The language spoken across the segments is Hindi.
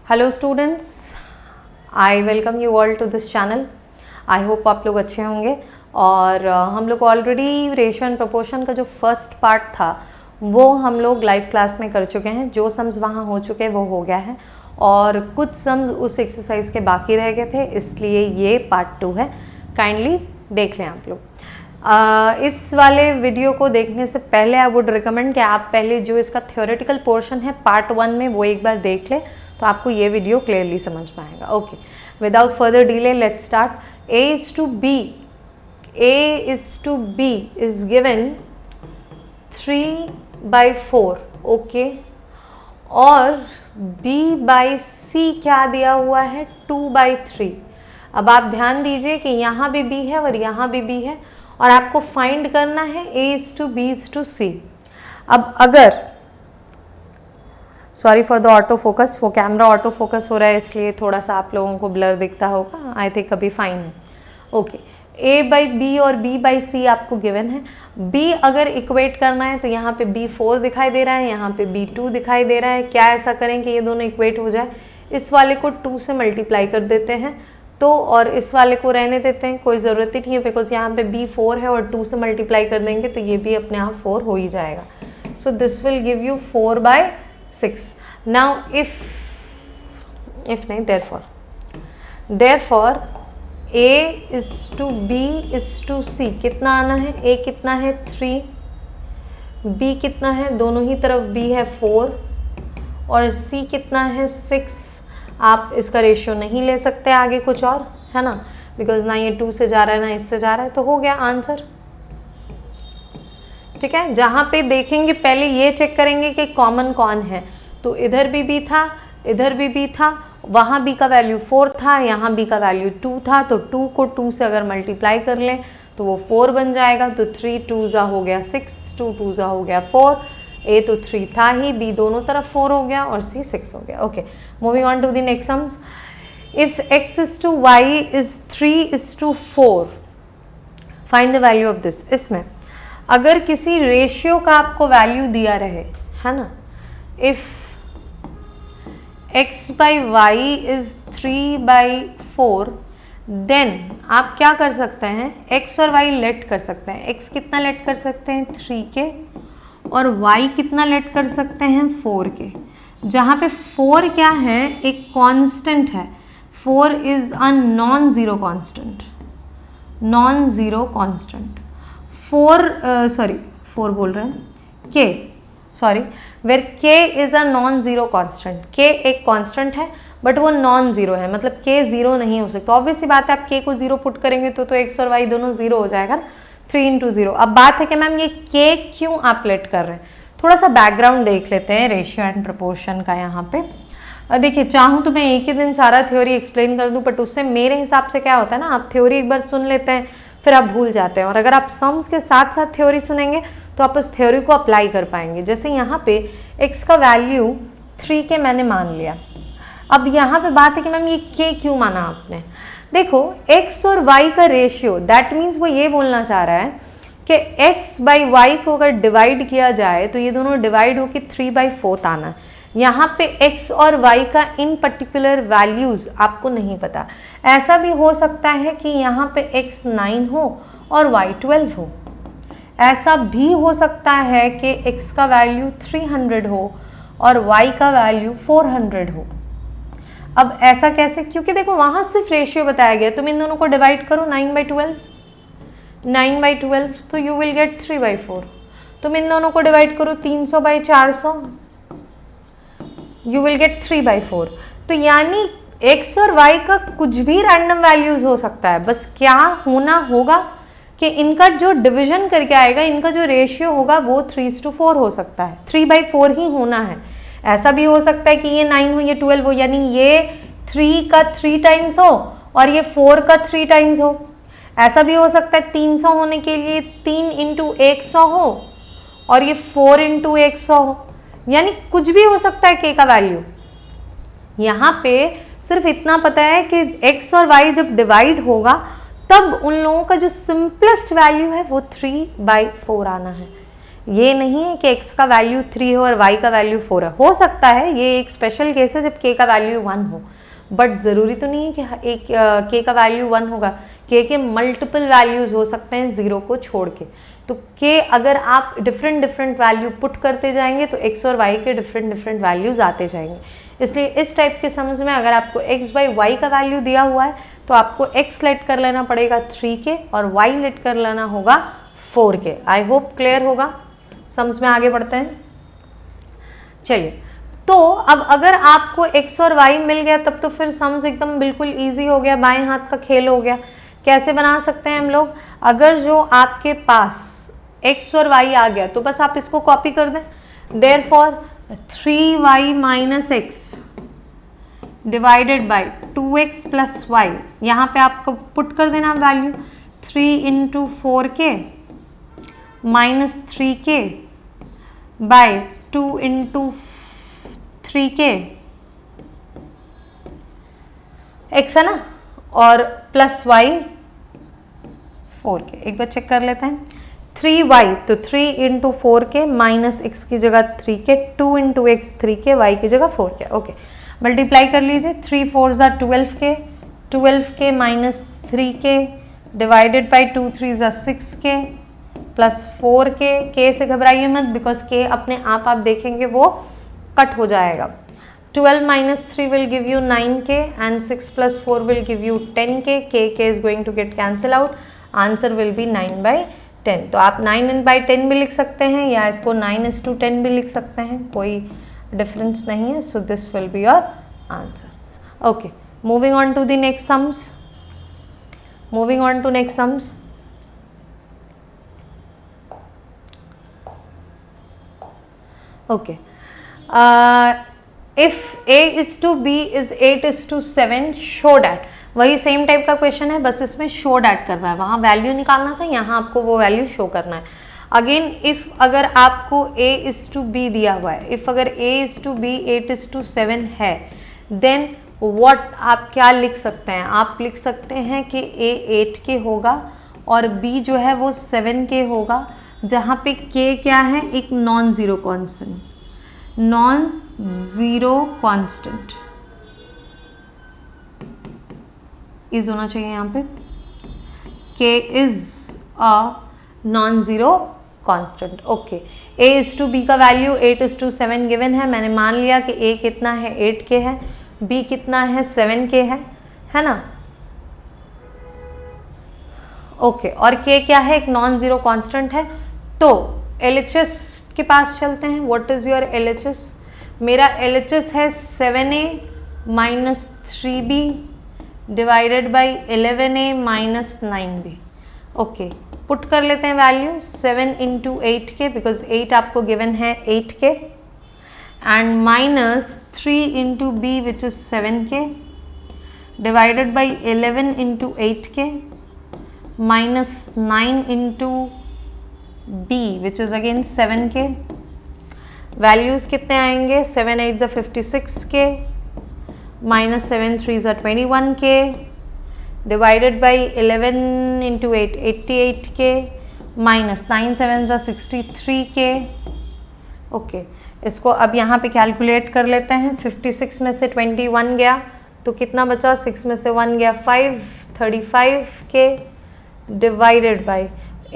Hello students, I welcome you all to this channel. I hope आप लोग अच्छे होंगे। और हम लोग ऑलरेडी रेशियो एंड प्रोपोर्शन का जो फर्स्ट पार्ट था वो हम लोग लाइव क्लास में कर चुके हैं। जो सम्स वहाँ हो चुके हैं वो हो गया है और कुछ सम्स उस एक्सरसाइज के बाकी रह गए थे, इसलिए ये पार्ट 2 है। काइंडली देख लें आप लोग। इस वाले वीडियो को देखने से पहले आई वुड रिकमेंड कि आप पहले जो इसका थ्योरेटिकल पोर्शन है पार्ट 1 में वो एक बार देख लें, तो आपको ये वीडियो क्लियरली समझ में आएगा। Okay, without further delay let's start. A is to B is given 3/4, okay, और b/c क्या दिया हुआ है 2/3। अब आप ध्यान दीजिए कि यहाँ भी b है और यहाँ भी b है और आपको फाइंड करना है a is to b is to c। अब अगर sorry for the auto focus, वो कैमरा ऑटो फोकस हो रहा है इसलिए थोड़ा सा आप लोगों को ब्लर दिखता होगा। आई थिंक अभी फाइन है। ओके, a/b और b/c आपको गिवन है। b अगर इक्वेट करना है तो यहाँ पे b4 दिखाई दे रहा है, यहाँ पे b2 दिखाई दे रहा है। क्या ऐसा करें कि ये दोनों इक्वेट हो जाए? इस वाले को 2 से मल्टीप्लाई कर देते हैं तो, और इस वाले को रहने देते हैं, कोई ज़रूरत ही नहीं है बिकॉज यहाँ पे b4 है और 2 से मल्टीप्लाई कर देंगे तो ये भी अपने आप 4 हो ही जाएगा। So this will give you 4/6। Now if नहीं, therefore a is to b is to c कितना आना है? a कितना है 3, b कितना है, दोनों ही तरफ b है 4 और c कितना है 6। आप इसका रेशियो नहीं ले सकते आगे कुछ और, है ना, बिकॉज ना ये 2 से जा रहा है ना इससे जा रहा है, तो हो गया आंसर। ठीक है, जहाँ पे देखेंगे पहले ये चेक करेंगे कि कॉमन कौन है। तो इधर भी b था, इधर भी b था, वहाँ b का वैल्यू 4 था, यहाँ b का वैल्यू 2 था, तो 2 को 2 से अगर मल्टीप्लाई कर लें तो वो 4 बन जाएगा। तो 3 2 हो गया 6, 2 2 हो गया 4। a तो 3 था ही, b दोनों तरफ 4 हो गया और c 6 हो गया। Okay, moving on to the next sums. If x is to y is 3 is to 4, find the value of this. इसमें अगर किसी रेशियो का आपको वैल्यू दिया रहे, है ना, इफ x/y is 3/4, देन आप क्या कर सकते हैं? x और y लेट कर सकते हैं। x कितना लेट कर सकते हैं? 3 के, और y कितना लेट कर सकते हैं? 4 के। जहाँ पे 4 क्या है? एक कांस्टेंट है। 4 is a non zero constant, non zero constant. 4 बोल रहे हैं, k, sorry, where k is a non zero constant. k एक कांस्टेंट है बट वो नॉन ज़ीरो है, मतलब k ज़ीरो नहीं हो सकता। ऑब्वियस सी बात है, आप k को ज़ीरो पुट करेंगे तो x और y दोनों ज़ीरो हो जाएगा ना, 3 × 0। अब बात है कि मैम ये k क्यों आप लेट कर रहे हैं? थोड़ा सा बैकग्राउंड देख लेते हैं रेशियो एंड प्रोपोर्शन का। यहाँ पे देखिए, चाहूँ तो मैं एक ही दिन सारा थ्योरी एक्सप्लेन कर दूँ, बट उससे मेरे हिसाब से क्या होता है ना, आप थ्योरी एक बार सुन लेते हैं फिर आप भूल जाते हैं, और अगर आप सम्स के साथ साथ थ्योरी सुनेंगे तो आप उस थ्योरी को अप्लाई कर पाएंगे। जैसे यहाँ पे x का वैल्यू 3 के मैंने मान लिया। अब यहाँ पे बात है कि मैम ये k क्यों माना आपने? देखो, x और y का रेशियो, दैट मीन्स वो ये बोलना चाह रहा है कि x/y को अगर डिवाइड किया जाए तो ये दोनों डिवाइड होकर 3/4 आना है। यहाँ पे x और y का इन पर्टिकुलर वैल्यूज़ आपको नहीं पता। ऐसा भी हो सकता है कि यहाँ पे x 9 हो और y 12 हो। ऐसा भी हो सकता है कि x का वैल्यू 300 हो और y का वैल्यू 400 हो। अब ऐसा कैसे? क्योंकि देखो वहाँ सिर्फ रेशियो बताया गया, तुम इन दोनों को डिवाइड करो 9/12 तो यू विल गेट 3/4। तुम इन दोनों को डिवाइड करो 300/400, यू विल गेट 3/4। तो यानी x और y का कुछ भी रैंडम वैल्यूज हो सकता है, बस क्या होना होगा कि इनका जो डिवीजन करके आएगा, इनका जो रेशियो होगा वो 3:4 हो सकता है, 3/4 ही होना है। ऐसा भी हो सकता है कि ये 9 हो, ये 12 हो, यानी ये 3 का 3 टाइम्स हो और ये 4 का 3 टाइम्स हो। ऐसा भी हो सकता है 300 होने के लिए 3 × 100 हो और ये 4 × 100 हो, यानी कुछ भी हो सकता है k का वैल्यू। यहाँ पे सिर्फ इतना पता है कि x और y जब डिवाइड होगा तब उन लोगों का जो सिंपलेस्ट वैल्यू है वो 3/4 आना है। ये नहीं है कि x का वैल्यू 3 है और y का वैल्यू 4 है। हो सकता है ये एक स्पेशल केस है जब k का वैल्यू 1 हो, बट ज़रूरी तो नहीं है कि एक k का वैल्यू 1 होगा। k के मल्टीपल वैल्यूज़ हो सकते हैं 0 को छोड़ के। तो k अगर आप डिफरेंट वैल्यू पुट करते जाएंगे तो x और y के डिफरेंट वैल्यूज़ आते जाएंगे। इसलिए इस टाइप के समझ में अगर आपको x बाई वाई का वैल्यू दिया हुआ है तो आपको x लेट कर लेना पड़ेगा 3k और y लेट कर लेना होगा 4k। आई होप क्लियर होगा। समझ में आगे बढ़ते हैं। चलिए, तो अब अगर आपको x और y मिल गया तब तो फिर सम्स एकदम बिल्कुल इजी हो गया, बाएं हाथ का खेल हो गया। कैसे बना सकते हैं हम लोग? अगर जो आपके पास x और y आ गया तो बस आप इसको कॉपी कर दें। Therefore 3y minus X divided by 2x plus Y, यहाँ पे आपको पुट कर देना value 3 into 4k minus 3k by 2 into 3k x है ना, और प्लस y 4k। एक बार चेक कर लेते हैं। 3y तो 3 इंटू 4k माइनस x की जगह 3k, 2 into x 3k, y की जगह 4k। ओके, मल्टीप्लाई कर लीजिए। 3 4 ज़ा 12k, 12k minus 3k divided by 2 3 ज़ा 6k प्लस 4k। k से घबराइए मत, बिकॉज k अपने आप देखेंगे वो कट हो जाएगा। 12 minus 3 will give you 9k and 6 plus 4 will give you 10k. k is going to get cancel out. Answer will be 9 by 10. तो आप 9 by 10 भी लिख सकते हैं या इसको 9:10 भी लिख सकते हैं, कोई डिफरेंस नहीं है। So this will be your answer. Okay, moving on to the next sums. Moving on to next sums. Okay. If a is to b is 8:7 show that, वही सेम टाइप का क्वेश्चन है, बस इसमें शो डैट करना है। वहाँ वैल्यू निकालना था, यहाँ आपको वो वैल्यू शो करना है। अगेन इफ़ अगर आपको a is to b दिया हुआ है, इफ़ अगर a is to b 8:7 है, देन व्हाट आप क्या लिख सकते हैं? आप लिख सकते हैं कि a 8k होगा और b जो है वो 7k होगा, जहाँ पे k क्या है? एक non zero constant, non zero constant is होना चाहिए यहाँ पे। k is a non zero constant. Okay, a is to b का वैल्यू 8:7 गिवन है। मैंने मान लिया कि a कितना है? 8k है, b कितना है? 7k है ना। ओके, और k क्या है? एक नॉन ज़ीरो कांस्टेंट है। तो LHS के पास चलते हैं। What is your LHS? मेरा LHS है 7a minus 3b divided by 11a minus 9b। Okay, put कर लेते हैं वैल्यू 7 इंटू 8k, बिकॉज 8 आपको गिवन है 8k, and minus 3 into b which is 7k divided by 11 into 8k minus 9 into b which is again 7k। Values कितने आएंगे? 7 8 ज़ा 56k माइनस 7 3 ज़ा 21k divided by 11 into 8 88k minus 9 7 ज़ा 63k। ओके, इसको अब यहाँ पे कैलकुलेट कर लेते हैं। 56 में से 21 गया तो कितना बचा? 6 में से 1 गया 5, 35k divided by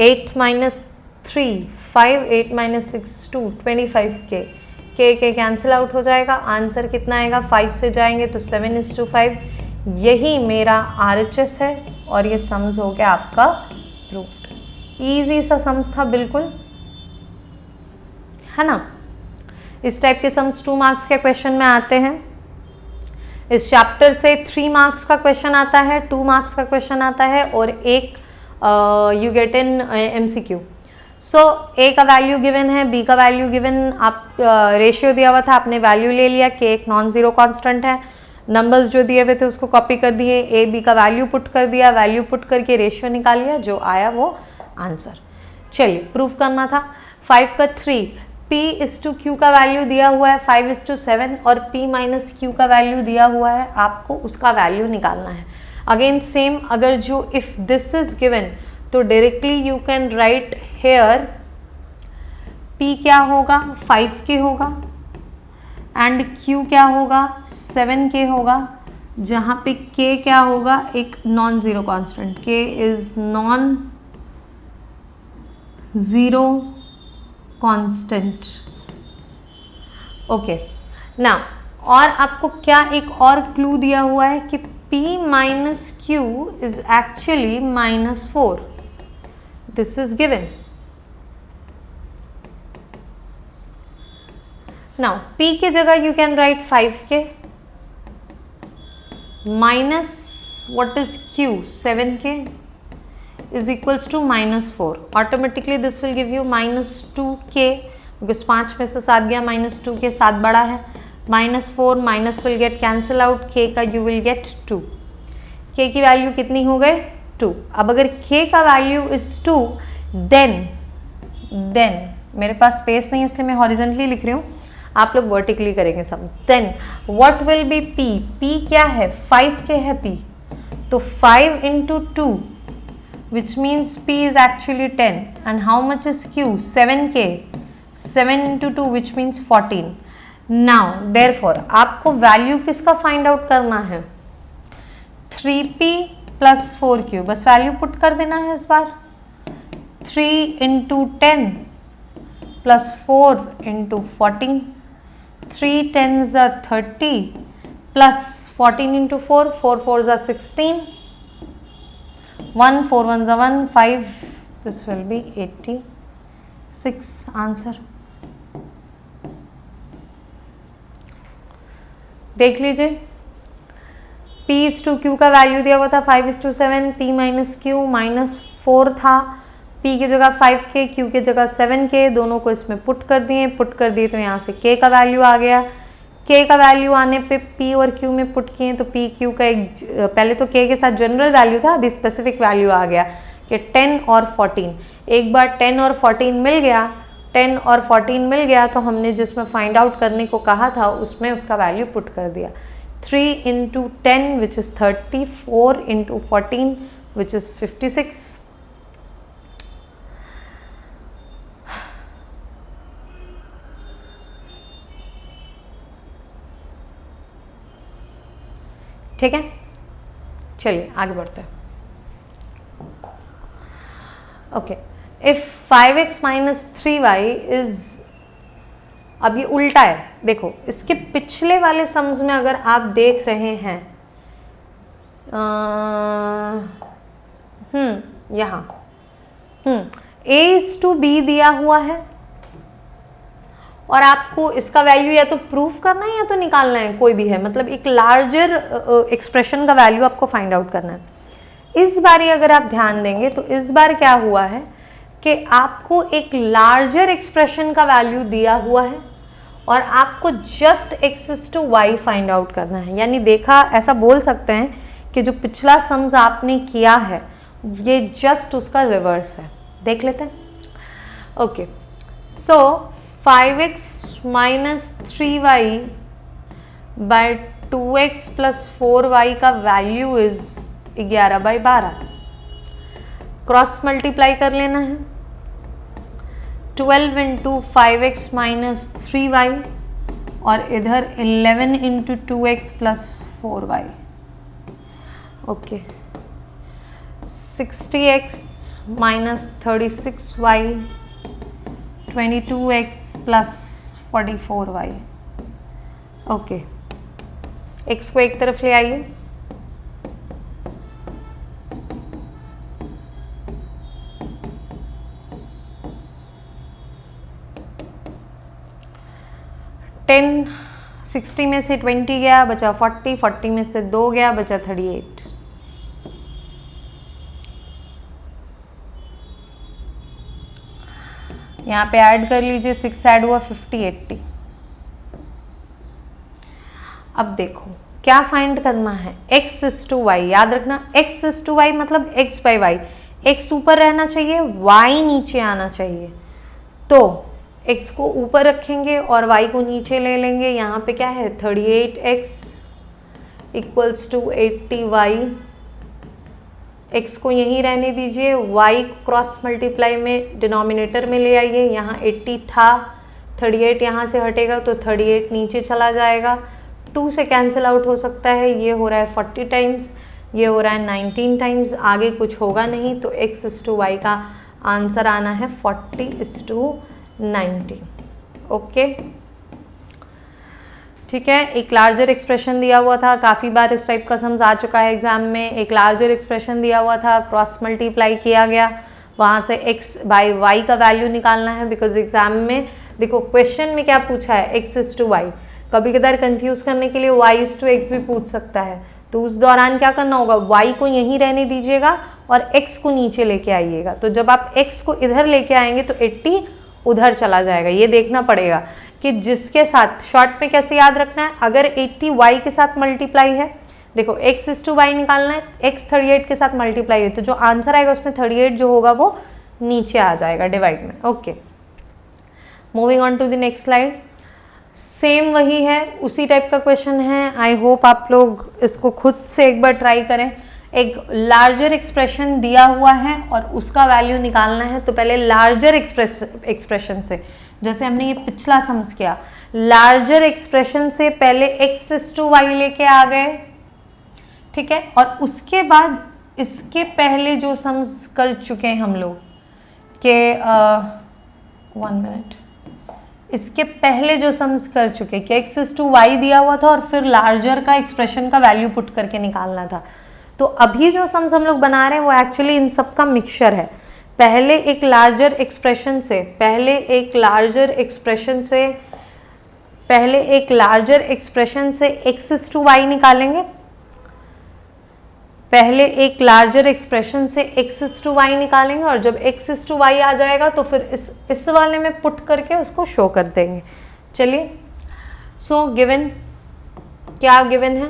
8 minus 3 5, 8 minus 6 2, 25k। के कैंसिल आउट हो जाएगा। आंसर कितना आएगा? 5 से जाएंगे तो 7:5। यही मेरा RHS है और ये सम्स हो गया आपका प्रूव्ड। ईजी सा सम्स था बिल्कुल, है ना। इस टाइप के सम्स 2 मार्क्स के क्वेश्चन में आते हैं। इस चैप्टर से 3 मार्क्स का क्वेश्चन आता है, 2 मार्क्स का क्वेश्चन आता है और एक you get in MCQ। So a का वैल्यू गिवन है, b का वैल्यू गिवन, आप रेशियो दिया हुआ था, आपने वैल्यू ले लिया। k एक नॉन ज़ीरो कांस्टेंट है, नंबर्स जो दिए हुए थे उसको कॉपी कर दिए, a b का वैल्यू पुट कर दिया, वैल्यू पुट करके रेशियो निकाल लिया, जो आया वो आंसर। चलिए, प्रूफ करना था। 5 का 3, p इज टू q का वैल्यू दिया हुआ है 5:7 और p माइनस q का वैल्यू दिया हुआ है, आपको उसका वैल्यू निकालना है। अगेन सेम, अगर जो इफ़ दिस इज गिवन तो directly you can write here P क्या होगा 5K होगा एंड Q क्या होगा 7K होगा, जहाँ पे K क्या होगा एक non zero constant, K is non zero constant. Okay ना, और आपको क्या एक और क्लू दिया हुआ है कि P minus Q is actually -4, this is given. Now P की जगह you can right 5K minus what is Q 7K is equals to -4. Automatically this will give you -2K because 5 में से 7 गया, -2K 7 बड़ा है, -4 minus will get cancel out, K का you will get 2. K की वैल्यू कितनी हो गई 2। अब अगर K का वैल्यू is 2 then मेरे पास स्पेस नहीं है इसलिए मैं हॉरिजेंटली लिख रही हूँ, आप लोग वर्टिकली करेंगे sums. Then what will be P? P क्या है 5K है P, तो 5 into 2 which means P is actually 10 and how much is Q 7K, 7 into 2 which means 14. Now therefore आपको वैल्यू किसका फाइंड आउट करना है 3P plus 4Q, बस वैल्यू पुट कर देना है इस बार। 3 into 10 plus 4 into 14, 3 10s are 30 plus 14 into 4, 4 4s are 16, 1 4 1s are 1, 5, this will be 86 answer. देख लीजिए P is to Q का वैल्यू दिया हुआ था 5 is to 7, P minus Q -4 था, P की जगह 5K, Q की जगह 7K, दोनों को इसमें पुट कर दिए तो यहाँ से K का वैल्यू आ गया। K का वैल्यू आने पे P और Q में पुट किए तो P Q का एक, पहले तो K के साथ जनरल वैल्यू था, अभी स्पेसिफिक वैल्यू आ गया कि 10 और 14। एक बार 10 और 14 मिल गया, 10 और 14 मिल गया तो हमने जिसमें फाइंड आउट करने को कहा था उसमें उसका वैल्यू पुट कर दिया। 3 into 10 which is 30, 4 into 14 which is 56, ठीक है। चलिए आगे बढ़ते हैं। Okay, if 5x minus 3y is, अब ये उल्टा है, देखो इसके पिछले वाले सम्स में अगर आप देख रहे हैं यहाँ a is to b दिया हुआ है और आपको इसका वैल्यू या तो प्रूफ करना है या तो निकालना है, कोई भी है, मतलब एक लार्जर एक्सप्रेशन का वैल्यू आपको फाइंड आउट करना है। इस बार अगर आप ध्यान देंगे तो इस बार क्या हुआ है कि आपको एक लार्जर एक्सप्रेशन का वैल्यू दिया हुआ है और आपको just X to Y find out करना है। यानी देखा, ऐसा बोल सकते हैं कि जो पिछला सम्स आपने किया है ये जस्ट उसका रिवर्स है। देख लेते हैं। Okay, so 5x minus 3y by 2x plus 4y का वैल्यू इज 11/12। क्रॉस मल्टीप्लाई कर लेना है। 12 इंटू 5x माइनस 3y और इधर 11 into 2x plus 4y। Okay, 60x minus 36y, 22x plus 44y। Okay, x को एक तरफ ले आइए। टेन 60 में से 20 गया, बचा 40, 40 में से 2 गया, बचा 38। यहाँ पे ऐड कर लीजिए, 6 ऐड हुआ 50, 80। अब देखो क्या फाइंड करना है, x इज टू वाई। याद रखना x इज टू वाई मतलब x बाई वाई, x ऊपर रहना चाहिए, y नीचे आना चाहिए। तो x को ऊपर रखेंगे और y को नीचे ले लेंगे। यहाँ पे क्या है 38x equals to 80y x को यहीं रहने दीजिए, y क्रॉस मल्टीप्लाई में डिनोमिनेटर में ले आइए, यहाँ 80 था, 38 यहाँ से हटेगा तो 38 नीचे चला जाएगा, 2 से कैंसिल आउट हो सकता है, ये हो रहा है 40 टाइम्स, ये हो रहा है 19 टाइम्स, आगे कुछ होगा नहीं, तो x/y का आंसर आना है 40/90। ओके, ठीक है। एक लार्जर एक्सप्रेशन दिया हुआ था, काफ़ी बार इस टाइप का सम्स आ चुका है एग्जाम में। एक लार्जर एक्सप्रेशन दिया हुआ था, क्रॉस मल्टीप्लाई किया गया, वहाँ से x बाई y का वैल्यू निकालना है, बिकॉज एग्जाम में देखो क्वेश्चन में क्या पूछा है, x/y, कभी कदार कंफ्यूज करने के लिए y/x भी पूछ सकता है, तो उस दौरान क्या करना होगा, y को यहीं रहने दीजिएगा और x को नीचे लेके आइएगा। तो जब आप x को इधर लेके आएंगे तो 80 उधर चला जाएगा। ये देखना पड़ेगा कि जिसके साथ, शॉर्ट में कैसे याद रखना है, अगर 80 y के साथ मल्टीप्लाई है, देखो x/y निकालना है, x 38 के साथ मल्टीप्लाई है, तो जो आंसर आएगा उसमें 38 जो होगा वो नीचे आ जाएगा डिवाइड में। Okay, moving on to the next slide. Same वही है, उसी टाइप का क्वेश्चन है। आई होप आप लोग इसको खुद से एक बार ट्राई करें। एक लार्जर एक्सप्रेशन दिया हुआ है और उसका वैल्यू निकालना है, तो पहले लार्जर एक्सप्रेशन से, जैसे हमने ये पिछला सम्स किया, लार्जर एक्सप्रेशन से पहले x/y लेके आ गए, ठीक है, और उसके बाद इसके पहले जो सम्स कर चुके हैं हम लोग के 1 मिनट, इसके पहले जो सम्स कर चुके कि x/y दिया हुआ था और फिर लार्जर का एक्सप्रेशन का वैल्यू पुट करके निकालना था। तो अभी जो सम्स हम लोग बना रहे हैं वो एक्चुअली इन सब का मिक्सचर है। पहले एक लार्जर एक्सप्रेशन से, पहले एक लार्जर एक्सप्रेशन से x/y निकालेंगे, पहले एक लार्जर एक्सप्रेशन से x/y निकालेंगे, और जब x/y आ जाएगा तो फिर इस वाले में पुट करके उसको शो कर देंगे। चलिए, सो गिवन क्या गिवन है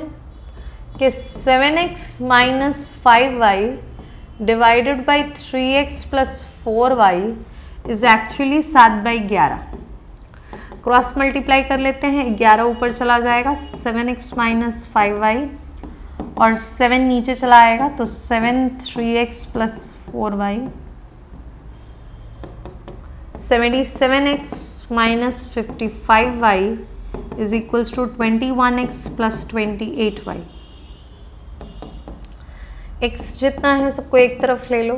कि 7x minus 5y divided by 3x plus 4y is actually 7/11। Cross multiply कर लेते हैं, 11 ऊपर चला जाएगा, 7x माइनस 5y और 7 नीचे चला आएगा, तो 7 3x plus 4y, 77x minus 55y is equals to 21x plus 28y। x जितना है सबको एक तरफ ले लो,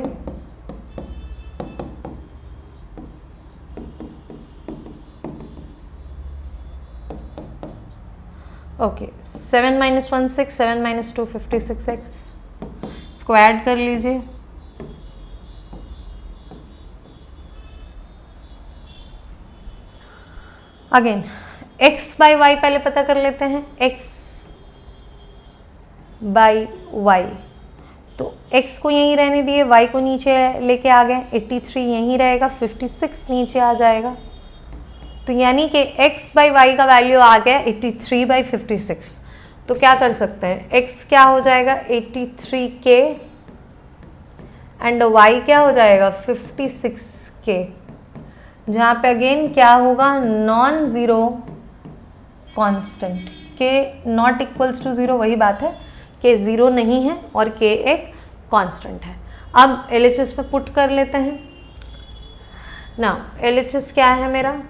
ओके, 7 माइनस 1 6, 7 माइनस 2 56x, इसको ऐड कर लीजिए, अगेन x बाई वाई पहले पता कर लेते हैं, x बाई वाई, तो x को यहीं रहने दिए, y को नीचे लेके आ गए, 83 यहीं रहेगा, 56 नीचे आ जाएगा, तो यानी कि x बाई वाई का वैल्यू आ गया 83/56। तो क्या कर सकते हैं, x क्या हो जाएगा 83k एंड y क्या हो जाएगा 56k, जहाँ पे अगेन क्या होगा, non zero constant, k not equals to zero, वही बात है k ज़ीरो नहीं है और k एक कांस्टेंट है। अब LHS पे पुट कर लेते हैं ना, LHS क्या है मेरा,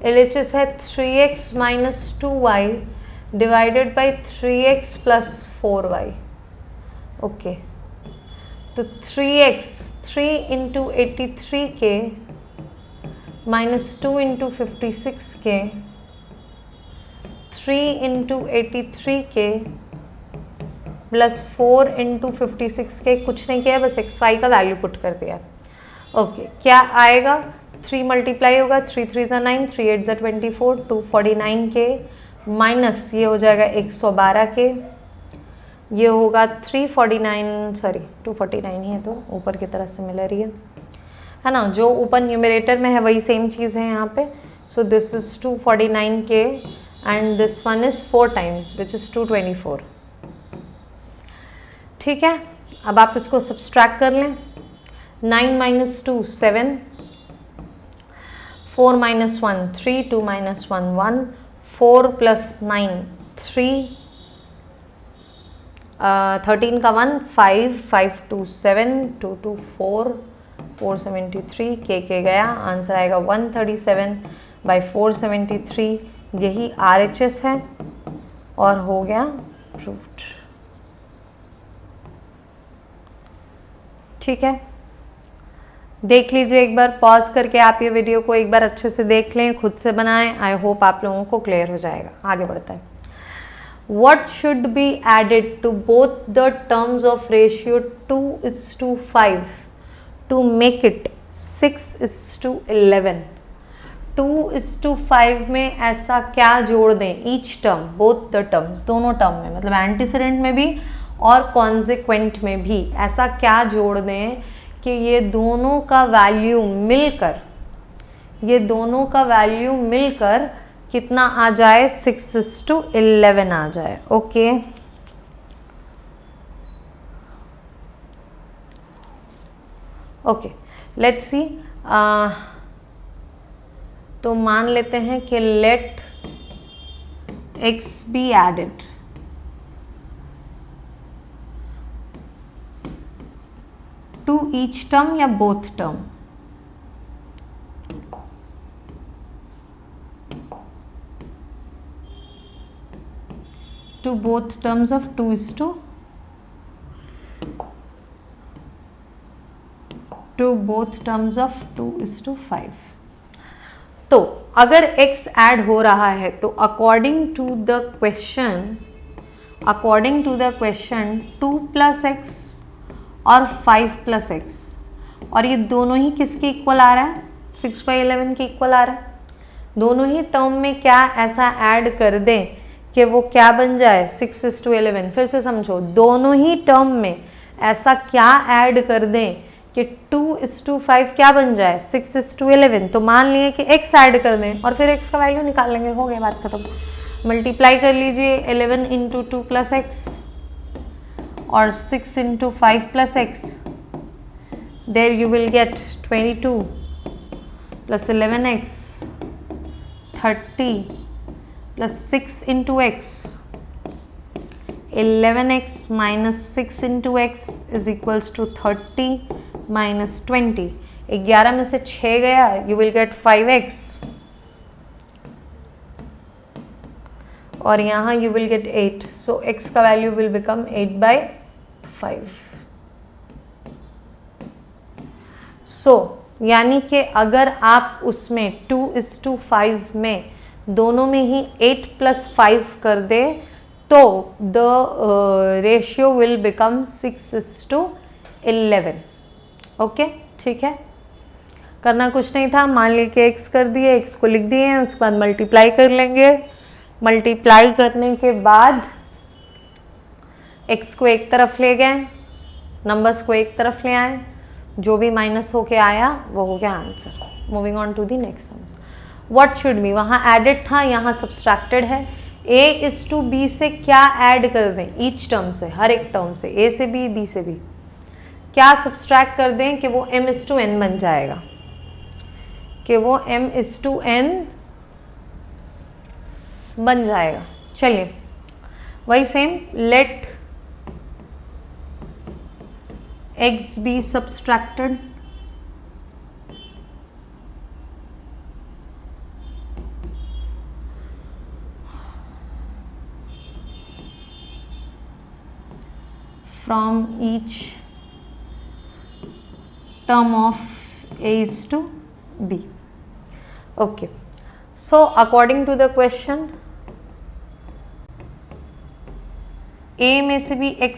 LHS है 3x minus 2y divided by 3x plus 4y। Okay, तो 3x 3 into 83k minus 2 into 56k, 3 into 83k plus 4 into 56k, कुछ नहीं किया, बस xy का वैल्यू पुट कर दिया। ओके, क्या आएगा, 3 मल्टीप्लाई होगा, 3 3 ज़ा 9, 3 8 ज़ा 24, 249k माइनस ये हो जाएगा 112k, ये होगा 349, सॉरी 249 ही है तो ऊपर की तरफ से मिल रही है ना, जो ऊपर न्यूमरेटर में है वही सेम चीज़ है यहाँ पे। So this is 249k and this one is 4 times which is 224। ठीक है, अब आप इसको सब्सट्रैक्ट कर लें, 9 माइनस 2 7, 4 माइनस 1 3, 2 माइनस 1 1, 4 प्लस 9 3, 13 का 1 5, 5 2 7, 2 2 4, 473, के गया, आंसर आएगा 137/473। यही RHS है और हो गया प्रूव्ड। ठीक है, देख लीजिए एक बार, पॉज करके आप ये वीडियो को एक बार अच्छे से देख लें, खुद से बनाएं। आई होप आप लोगों को क्लियर हो जाएगा। आगे बढ़ता है। What should be added to both the terms of ratio 2:5 to make it 6:11? 2:5 में ऐसा क्या जोड़ दें? Each term, both the terms, दोनों टर्म में, मतलब एंटीसीडेंट में भी और कॉन्सिक्वेंट में भी ऐसा क्या जोड़ दें कि ये दोनों का वैल्यू मिलकर कितना आ जाए? 6:11 आ जाए। Okay, let's see. तो मान लेते हैं कि let x be added to each term या both term? to both terms of 2:5। तो अगर x ऐड हो रहा है तो according to the question 2 + x और 5 + x, और ये दोनों ही किसके इक्वल आ रहा है? 6/11 के इक्वल आ रहा है। दोनों ही टर्म में क्या ऐसा ऐड कर दें कि वो क्या बन जाए? 6:11। फिर से समझो, दोनों ही टर्म में ऐसा क्या ऐड कर दें कि 2:5 क्या बन जाए? 6:11। तो मान लिए कि x ऐड कर दें और फिर x का वैल्यू निकाल लेंगे, हो गया, बात खत्म। मल्टीप्लाई कर लीजिए 11 × 2 + x और 6 × 5 + x। There you will get 22 + 11x 30 + 6 × x, 11x - 6 × x = 30 - 20। 11 में से 6 गया, यू विल गेट 5x, और यहाँ you will gate 8। So x का वैल्यू विल बिकम 8/5। सो यानी कि अगर आप उसमें 2:5 में दोनों में ही 8 + 5 कर दे तो the ratio will become 6:11। Okay, ठीक है, करना कुछ नहीं था। मान लीजिए x कर दिए, x को लिख दिए हैं, उसके बाद मल्टीप्लाई कर लेंगे। मल्टीप्लाई करने के बाद x को एक तरफ ले गए, नंबर्स को एक तरफ ले आए, जो भी माइनस होके आया वो हो गया answer. Moving on to the next sum. What should be, वहाँ एडेड था, यहाँ सब्सट्रैक्टेड है। a:b से क्या ऐड कर दें? ईच टर्म से, हर एक टर्म से, a से b से b क्या सब्सट्रैक्ट कर दें कि वो m/n बन जाएगा, बन जाएगा। चलिए वही same, let x be subtracted from each term of a:b। okay, so according to the question, a में से भी x,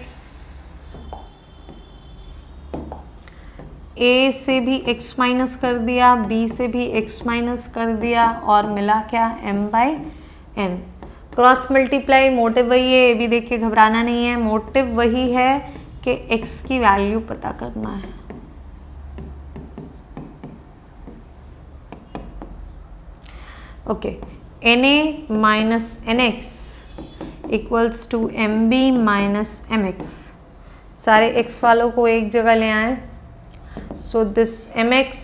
a से भी x माइनस कर दिया, b से भी x माइनस कर दिया, और मिला क्या? m/n। क्रॉस मल्टीप्लाई, मोटिव वही है, ये भी देख के घबराना नहीं है। मोटिव वही है कि x की वैल्यू पता करना है। Okay, na minus nx equals to mb minus mx। सारे x वालों को एक जगह ले आए। सो दिस mx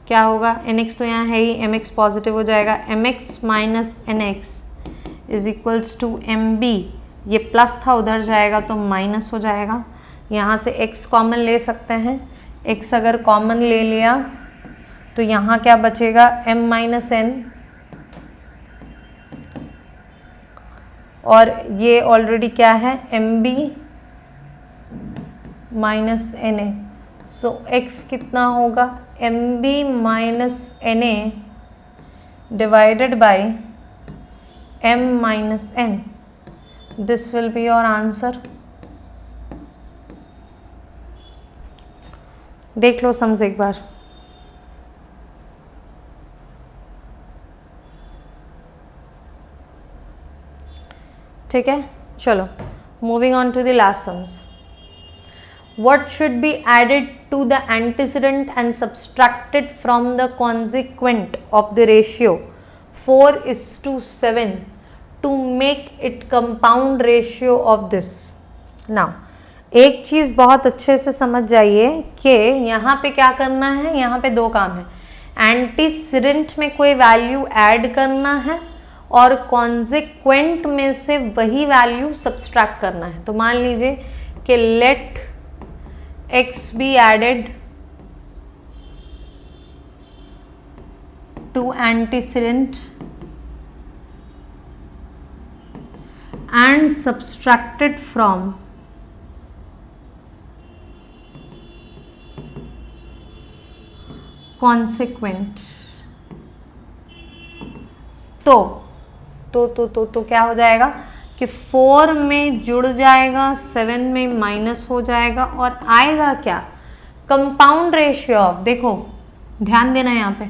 क्या होगा? nx तो यहाँ है ही, mx पॉजिटिव हो जाएगा। mx minus nx is equals to mb ये प्लस था उधर जाएगा तो माइनस हो जाएगा। यहाँ से x कॉमन ले सकते हैं, x अगर कॉमन ले लिया तो यहाँ क्या बचेगा m माइनस एन, और ये ऑलरेडी क्या है M B minus N A. So x कितना होगा M B minus N A divided by m minus n। This will be your answer. देख लो सम्स एक बार। ठीक है, चलो moving on to the last sums. What should be added to the antecedent and subtracted from the consequent of the ratio 4:7 to make it compound ratio of this? Now, एक चीज़ बहुत अच्छे से समझ जाइए कि यहाँ पे क्या करना है, यहाँ पे दो काम है। एंटीसीडेंट में कोई वैल्यू ऐड करना है और कॉन्सिक्वेंट में से वही वैल्यू सब्सट्रैक्ट करना है। तो मान लीजिए कि let x be added to antecedent and subtracted from consequent। तो क्या हो जाएगा कि 4 में जुड़ जाएगा, 7 में माइनस हो जाएगा और आएगा क्या कंपाउंड रेशियो ऑफ। देखो ध्यान देना यहाँ पे,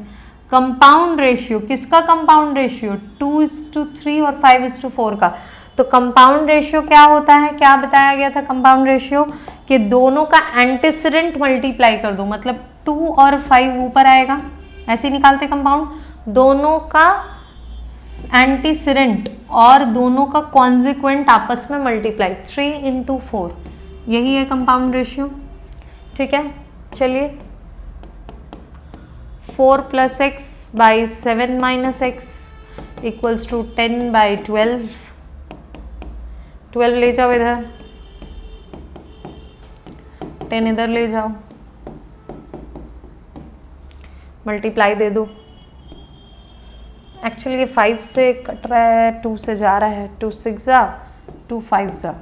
कंपाउंड रेशियो किसका कंपाउंड रेशियो 2:3 और 5:4 का। तो कंपाउंड रेशियो क्या होता है, क्या बताया गया था कंपाउंड रेशियो कि दोनों का एंटीसीडेंट मल्टीप्लाई कर दो, मतलब 2 और 5 ऊपर आएगा, ऐसे निकालते कंपाउंड। दोनों का एंटीसीडेंट और दोनों का कॉन्सिक्वेंट आपस में मल्टीप्लाई 3:4, यही है कंपाउंड रेशियो। ठीक है, चलिए 4 + x / 7 - x = 10/12। 12 ले जाओ इधर, 10 इधर ले जाओ, मल्टीप्लाई दे दो। एक्चुअली ये 5 से कट रहा है, 2 से जा रहा है, 2 6 जा 2 5 जा,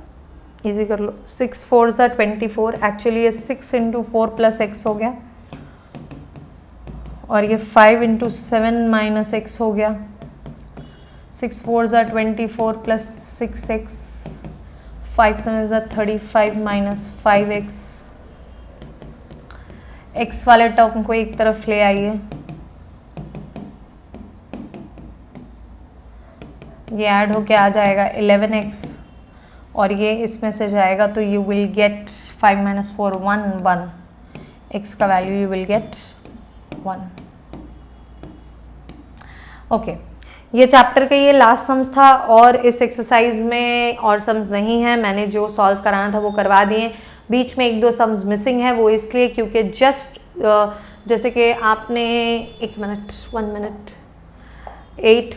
इजी कर लो। 6 4 जा 24। एक्चुअली ये 6 × 4 + x हो गया और ये 5 × 7 - x हो गया। 6 4 जा 24 + 6x, 5 7 जा 35 - 5x। x वाले टर्म को एक तरफ ले आइए, ये ऐड होके आ जाएगा 11x और ये इसमें से जाएगा तो यू विल गेट 5 - 4 1 x का value you will gate 1। Okay, ये चैप्टर का ये लास्ट सम्स था और इस एक्सरसाइज में और सम्स नहीं है, मैंने जो सॉल्व कराना था वो करवा दिए। बीच में 1-2 सम्स मिसिंग है, वो इसलिए क्योंकि जस्ट जैसे कि आपने 1 मिनट 1 मिनट 8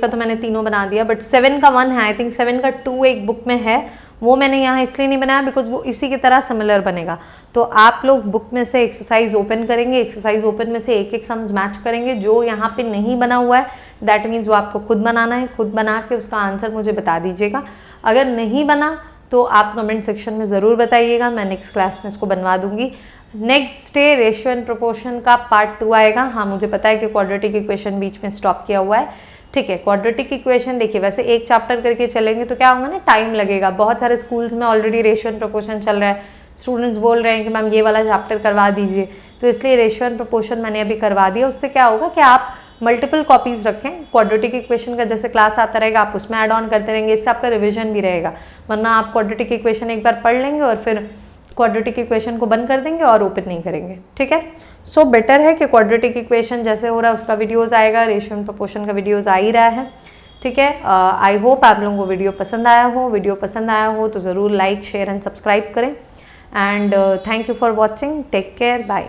का तो मैंने तीनों बना दिया, बट 7 का 1 है, आई थिंक 7 का 2 एक बुक में है, वो मैंने यहाँ इसलिए नहीं बनाया बिकॉज वो इसी की तरह सिमिलर बनेगा। तो आप लोग बुक में से एक्सरसाइज ओपन करेंगे, एक्सरसाइज ओपन में से एक सम्स मैच करेंगे। जो यहाँ पे नहीं बना हुआ है दैट मीन्स वो आपको खुद बनाना है, खुद बना के उसका आंसर मुझे बता दीजिएगा। अगर नहीं बना तो आप कमेंट सेक्शन में ज़रूर बताइएगा, मैं नेक्स्ट क्लास में इसको बनवा दूंगी। Next day ratio and proportion का पार्ट 2 आएगा। हाँ, मुझे पता है कि क्वाड्रेटिक इक्वेशन बीच में स्टॉप किया हुआ है। ठीक है, क्वाड्रेटिक इक्वेशन देखिए वैसे एक चैप्टर करके चलेंगे तो क्या होगा ना, टाइम लगेगा। बहुत सारे स्कूल्स में ऑलरेडी रेशियो एंड प्रोपोर्शन चल रहा है, स्टूडेंट्स बोल रहे हैं कि मैम ये वाला चैप्टर करवा दीजिए, तो इसलिए रेशियो एंड प्रोपोर्शन मैंने अभी करवा दिया। उससे क्या होगा कि आप मल्टीपल कॉपीज़ रखें, क्वाड्रेटिक इक्वेशन का जैसे क्लास आता रहेगा आप उसमें ऐड ऑन करते रहेंगे, इससे आपका रिविजन भी रहेगा। वरना आप क्वाड्रेटिक इक्वेशन एक बार पढ़ लेंगे और फिर क्वाड्रेटिक इक्वेशन को बंद कर देंगे और ओपन नहीं करेंगे। ठीक है, सो बेटर है कि क्वाड्रेटिक इक्वेशन जैसे हो रहा है उसका वीडियोस आएगा, रेशियो एंड प्रोपोर्शन का वीडियोस आ ही रहा है। ठीक है, आई होप आप लोगों को वीडियो पसंद आया हो। वीडियो पसंद आया हो तो ज़रूर लाइक शेयर एंड सब्सक्राइब करें। And thank you for watching, take care, bye.